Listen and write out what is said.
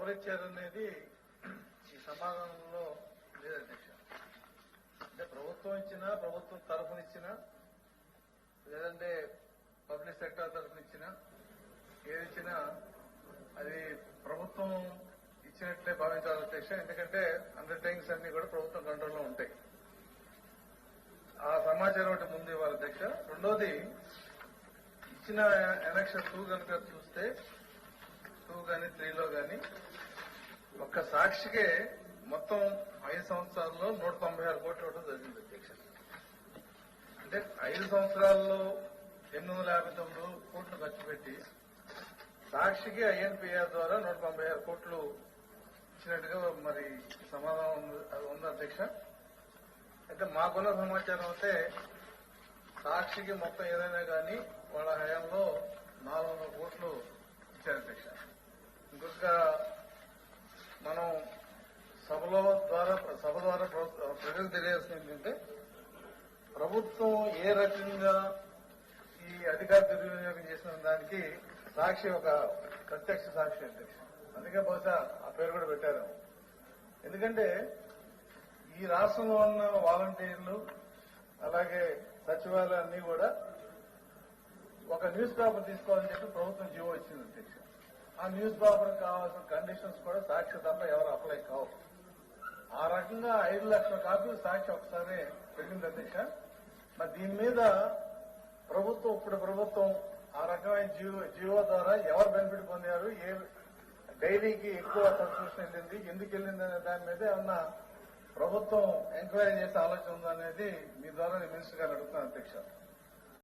ఎవరిచ్చారనేది ఈ సమాధానంలో లేదు అధ్యక్ష. అంటే ప్రభుత్వం ఇచ్చినా, ప్రభుత్వం తరఫునిచ్చినా, లేదంటే పబ్లిక్ సెక్టర్ తరఫునిచ్చినా, ఏదిచ్చినా అది ప్రభుత్వం ఇచ్చినట్లే భావించాలి అధ్యక్ష. ఎందుకంటే అండర్టేకింగ్స్ అన్ని కూడా ప్రభుత్వం కంట్రోల్లో ఉంటాయి. ఆ సమాచారం ఒకటి ముందు ఇవ్వాలి అధ్యక్ష. రెండోది, ఇచ్చిన ఎలక్షన్ 2 కనుక చూస్తే 2 కానీ 3లో కానీ ఒక్క సాక్షికే మొత్తం 5 సంవత్సరాల్లో 196 కోట్లు ఇవ్వడం జరిగింది అధ్యక్ష. అంటే 5 సంవత్సరాల్లో 859 కోట్లు ఖర్చు పెట్టి సాక్షికి ఐఎన్పిఆర్ ద్వారా 196 కోట్లు ఇచ్చినట్టుగా మరి సమాధానం ఉంది అధ్యక్ష. అయితే మాకున్న సమాచారం అయితే సాక్షికి మొత్తం ఏదైనా కానీ వాళ్ళ హయాంలో 400 కోట్లు ఇచ్చారు అధ్యక్ష. ఇంకొక మనం సభ ద్వారా ప్రజలకు తెలియాల్సింది ఏంటంటే ప్రభుత్వం ఏ రకంగా ఈ అధికార దుర్వినియోగం చేసిన దానికి సాక్షి ఒక ప్రత్యక్ష సాక్షి అధ్యక్ష. అందుకే బహుశా ఆ పేరు కూడా పెట్టారు. ఎందుకంటే ఈ రాష్ట్రంలో ఉన్న వాలంటీర్లు అలాగే సచివాలయాన్ని కూడా ఒక న్యూస్ పేపర్ తీసుకోవాలని చెప్పి ప్రభుత్వం జీవో ఇచ్చింది అధ్యక్ష. ఆ న్యూస్ పేపర్ కావాల్సిన కండిషన్స్ కూడా సాక్షి తప్ప ఎవరు అప్లై కావు. ఆ రకంగా 5 లక్షల కాపీలు సాక్షి ఒకసారి పెట్టింది అధ్యక్ష. మరి దీని మీద ఇప్పుడు ప్రభుత్వం ఆ రకమైన జీవో ద్వారా ఎవరు బెనిఫిట్ పొందారు, ఏ డైరీకి ఎక్కువ సబ్స్క్రిప్షన్ వెళ్ళింది, ఎందుకు వెళ్ళింది అనే దాని మీద ఏమన్నా ప్రభుత్వం ఎంక్వైరీ చేసే ఆలోచన ఉందనేది మీ ద్వారా నేను మినిస్టర్ గారు అడుగుతున్నాను అధ్యక్ష.